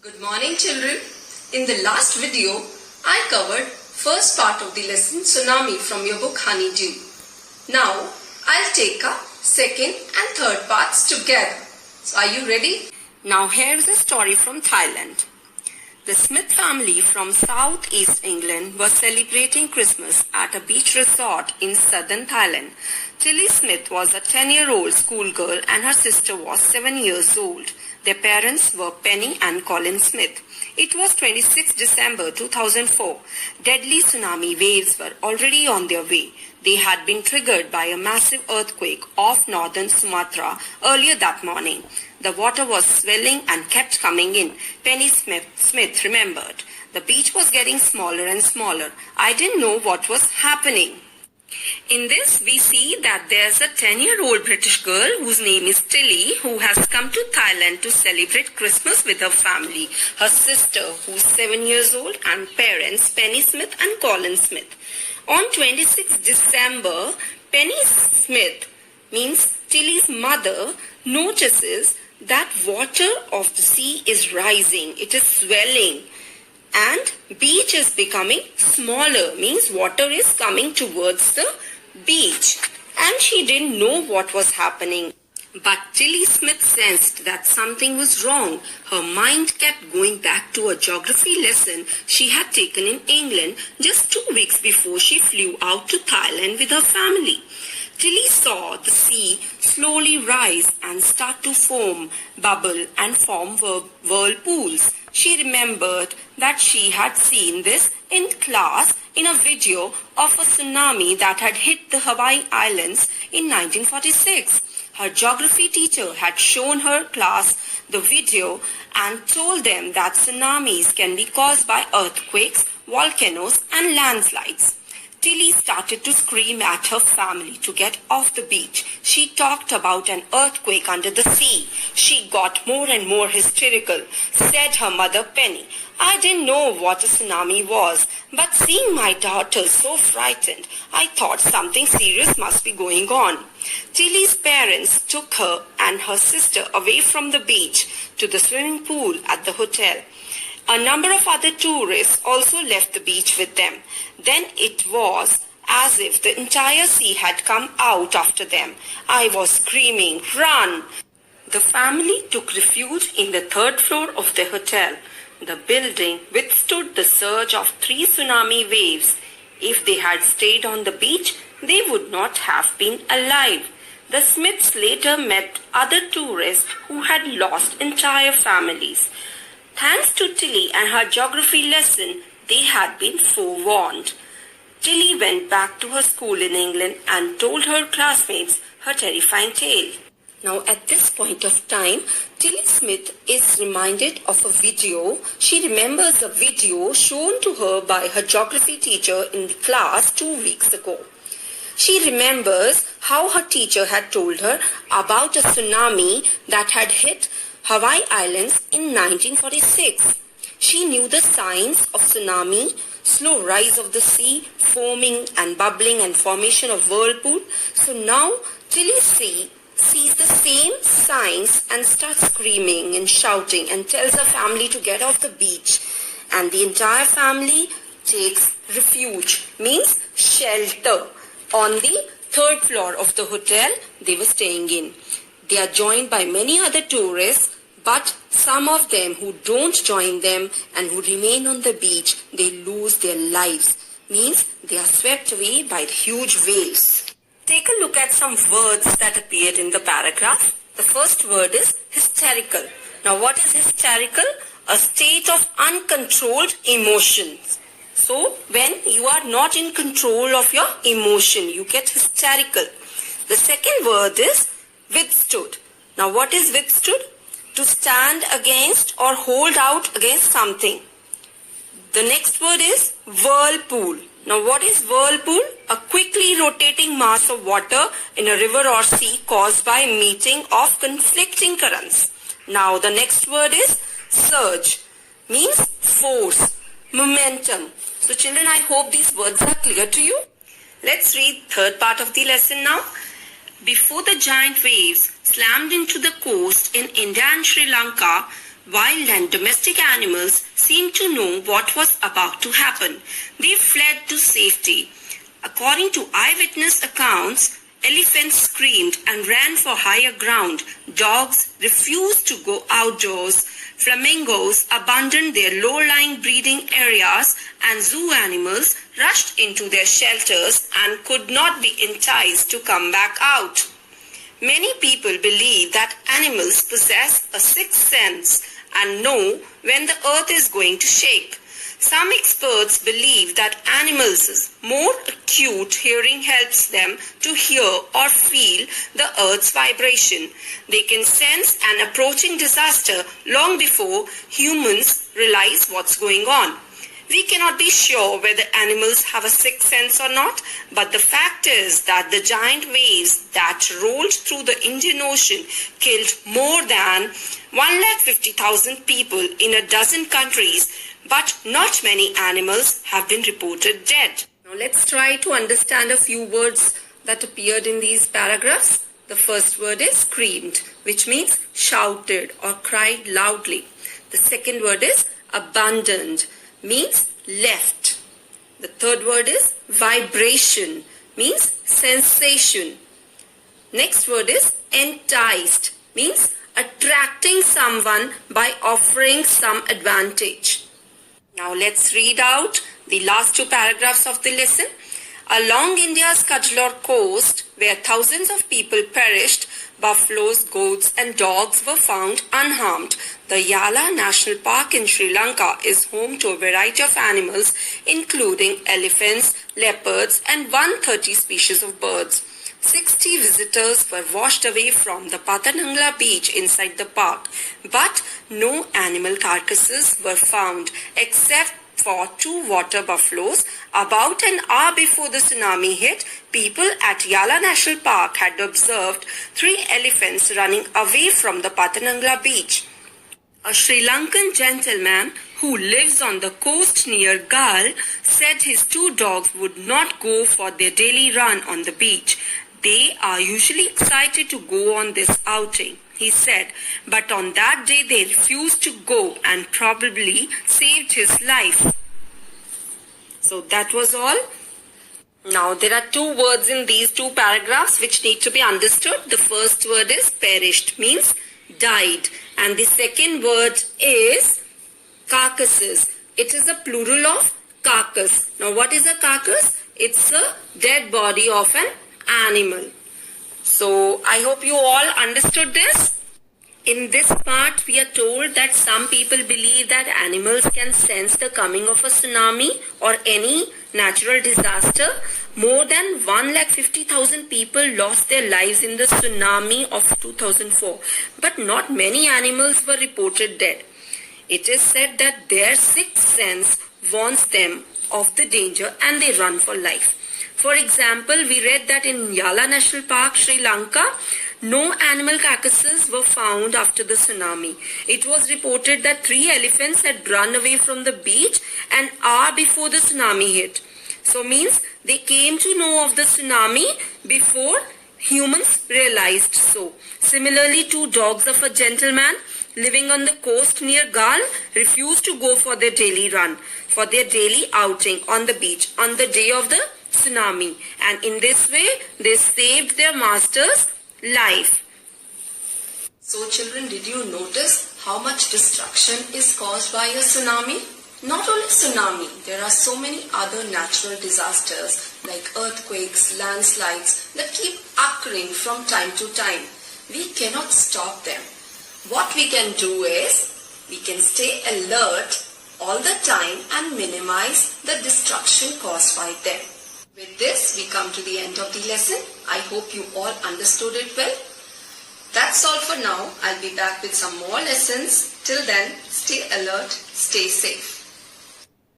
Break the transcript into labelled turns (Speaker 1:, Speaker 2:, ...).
Speaker 1: Good morning, children. In the last video, I covered first part of the lesson Tsunami from your book Honeydew. Now, I'll take up second and third parts together. So, are you ready? Now, here's a story from Thailand. The Smith family from southeast England was celebrating Christmas at a beach resort in southern Thailand. Tilly Smith was a 10-year-old schoolgirl and her sister was 7 years old. Their parents were Penny and Colin Smith. It was 26 December 2004. Deadly tsunami waves were already on their way. They had been triggered by a massive earthquake off northern Sumatra earlier that morning. The water was swelling and kept coming in. Penny Smith remembered. The beach was getting smaller and smaller. I didn't know what was happening. In this, we see that there's a 10-year-old British girl whose name is Tilly, who has come to Thailand to celebrate Christmas with her family, her sister, who's 7 years old, and parents Penny Smith and Colin Smith. On 26 December, Penny Smith, means Tilly's mother, notices that water of the sea is rising. It is swelling. And beach is becoming smaller, means water is coming towards the beach. And she didn't know what was happening. But Tilly Smith sensed that something was wrong. Her mind kept going back to a geography lesson she had taken in England just 2 weeks before she flew out to Thailand with her family. Tilly saw the sea slowly rise and start to foam, bubble and form whirlpools. She remembered that she had seen this in class in a video of a tsunami that had hit the Hawaii Islands in 1946. Her geography teacher had shown her class the video and told them that tsunamis can be caused by earthquakes, volcanoes and landslides. Tilly started to scream at her family to get off the beach. She talked about an earthquake under the sea. She got more and more hysterical, said her mother Penny. I didn't know what a tsunami was, but seeing my daughter so frightened, I thought something serious must be going on. Tilly's parents took her and her sister away from the beach to the swimming pool at the hotel. A number of other tourists also left the beach with them. Then it was as if the entire sea had come out after them. I was screaming, "Run!" The family took refuge in the third floor of the hotel. The building withstood the surge of 3 tsunami waves. If they had stayed on the beach, they would not have been alive. The Smiths later met other tourists who had lost entire families. Thanks to Tilly and her geography lesson, they had been forewarned. Tilly went back to her school in England and told her classmates her terrifying tale. Now at this point of time, Tilly Smith is reminded of a video. She remembers a video shown to her by her geography teacher in the class 2 weeks ago. She remembers how her teacher had told her about a tsunami that had hit Hawaii Islands in 1946. She knew the signs of tsunami, slow rise of the sea, foaming and bubbling and formation of whirlpool. So now Tilly sees the same signs and starts screaming and shouting and tells her family to get off the beach. And the entire family takes refuge, means shelter, on the third floor of the hotel they were staying in. They are joined by many other tourists, but some of them who don't join them and who remain on the beach, they lose their lives. Means they are swept away by the huge waves. Take a look at some words that appeared in the paragraph. The first word is hysterical. Now what is hysterical? A state of uncontrolled emotions. So when you are not in control of your emotion, you get hysterical. The second word is withstood. Now what is withstood? To stand against or hold out against something. The next word is whirlpool. Now what is whirlpool? A quickly rotating mass of water in a river or sea caused by meeting of conflicting currents. Now the next word is surge. Means force, momentum. So children, I hope these words are clear to you. Let's read third part of the lesson now. Before the giant waves slammed into the coast in India and Sri Lanka,
Speaker 2: Wild and domestic animals seemed to know what was about to happen. They fled to safety. According to eyewitness accounts, elephants screamed and ran for higher ground. Dogs refused to go outdoors. Flamingos abandoned their low-lying breeding areas, and zoo animals rushed into their shelters and could not be enticed to come back out. Many people believe that animals possess a sixth sense and know when the earth is going to shake. Some experts believe that animals' more acute hearing helps them to hear or feel the earth's vibration. They can sense an approaching disaster long before humans realize what's going on. We cannot be sure whether animals have a sixth sense or not, but the fact is that the giant waves that rolled through the Indian Ocean killed more than 150,000 people in a dozen countries, but not many animals have been reported dead.
Speaker 1: Now let's try to understand a few words that appeared in these paragraphs. The first word is screamed, which means shouted or cried loudly. The second word is abandoned, means left. The third word is vibration, means sensation. Next word is enticed, means attracting someone by offering some advantage. Now let's read out the last two paragraphs of the lesson. Along India's Cuddalore coast, where thousands of people perished, buffaloes, goats and dogs were found unharmed. The Yala National Park in Sri Lanka is home to a variety of animals, including elephants, leopards and 130 species of birds. 60 visitors were washed away from the Pathanangla beach inside the park, but no animal carcasses were found except for 2 water buffaloes. About an hour before the tsunami hit, people at Yala National Park had observed 3 elephants running away from the Pathanangla beach. A Sri Lankan gentleman who lives on the coast near Gal said his 2 dogs would not go for their daily run on the beach. They are usually excited to go on this outing, he said, but on that day they refused to go and probably saved his life. So that was all. Now there are 2 words in these 2 paragraphs which need to be understood. The first word is perished, means died, and the second word is carcasses. It is a plural of carcass. Now what is a carcass? It's a dead body of an animal. So I hope you all understood this. In this part, we are told that some people believe that animals can sense the coming of a tsunami or any natural disaster. More than 150,000 people lost their lives in the tsunami of 2004, but not many animals were reported dead. It is said that their sixth sense warns them of the danger and they run for life. For example, we read that in Yala National Park, Sri Lanka, no animal carcasses were found after the tsunami. It was reported that 3 elephants had run away from the beach an hour before the tsunami hit. So means they came to know of the tsunami before humans realized so. Similarly, 2 dogs of a gentleman living on the coast near Gal refused to go for their daily run, for their daily outing on the beach on the day of the tsunami, and in this way they saved their master's life. So children, did you notice how much destruction is caused by a tsunami? Not only tsunami, there are so many other natural disasters like earthquakes, landslides that keep occurring from time to time. We cannot stop them. What we can do is, we can stay alert all the time and minimize the destruction caused by them. With this, we come to the end of the lesson. I hope you all understood it well. That's all for now. I'll be back with some more lessons. Till then, stay alert, stay safe.